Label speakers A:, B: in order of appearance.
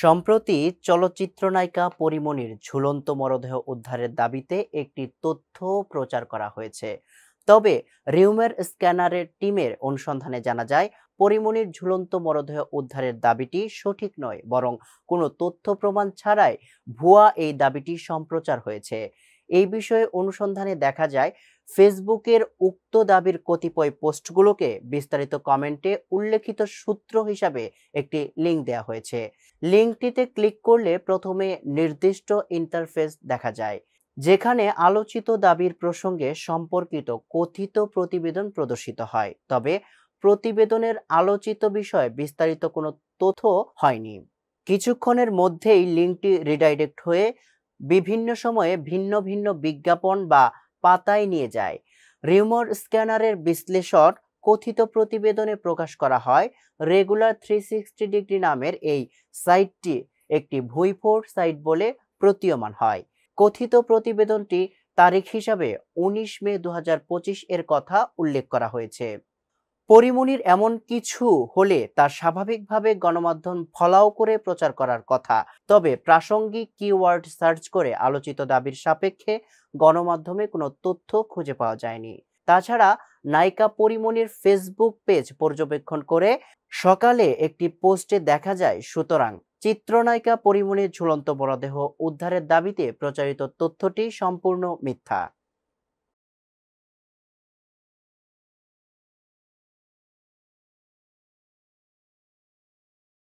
A: সম্প্রতি চলচ্চিত্রনায়িকা পরীমনির ঝুলন্ত মরদেহ উদ্ধারের দাবিতে একটি তথ্য প্রচার করা হয়েছে। তবে রিউমার স্ক্যানারের টিমের অনুসন্ধানে জানা যায়, পরীমনির ঝুলন্ত মরদেহ উদ্ধারের দাবিটি সঠিক নয়, বরং কোনো তথ্য প্রমাণ ছাড়াই ভুয়া এই দাবিটি সম্প্রচার হয়েছে। এই বিষয়ে অনুসন্ধানে দেখা যায়, ফেসবুকের উক্ত দাবির কতিপয় পোস্টগুলোকে বিস্তারিত কমেন্টে উল্লেখিত সূত্র হিসাবে একটি লিঙ্ক দেওয়া হয়েছে। লিঙ্কটিতে ক্লিক করলে প্রথমে নির্দিষ্ট ইন্টারফেস দেখা যায়, যেখানে আলোচিত দাবির প্রসঙ্গে সম্পর্কিত কথিত প্রতিবেদন প্রদর্শিত হয়। তবে প্রতিবেদনের আলোচিত বিষয়ে বিস্তারিত কোনো তথ্য হয়নি। কিছুক্ষণের মধ্যেই লিঙ্কটি রিডাইরেক্ট হয়ে বিভিন্ন সময়ে ভিন্ন ভিন্ন বিজ্ঞাপন বা পাতায় নিয়ে যায়। রিউমার স্ক্যানারের বিশ্লেষণ কথিত প্রতিবেদনে প্রকাশ করা হয়, রেগুলার 360 ডিগ্রি নামের এই সাইটটি একটি ভুইফোর সাইট বলে প্রতীয়মান হয়। কথিত প্রতিবেদনটি তারিখ হিসাবে 19 মে 2025 এর কথা উল্লেখ করা হয়েছে। পরীমনির এমন কিছু হলে তা স্বাভাবিকভাবে গণমাধ্যম ফলাও করে প্রচার করার কথা। তবে প্রাসঙ্গিক কিওয়ার্ড সার্চ করে আলোচিত দাবির সাপেক্ষে গণমাধ্যমে কোনো তথ্য খুঁজে পাওয়া যায়নি। তাছাড়া নায়িকা পরীমনির ফেসবুক পেজ পর্যবেক্ষণ করে সকালে একটি পোস্টে দেখা যায়, সুতরাং চিত্রনায়িকা পরীমনির ঝুলন্ত মরদেহ উদ্ধারের দাবিতে প্রচারিত তথ্যটি সম্পূর্ণ মিথ্যা।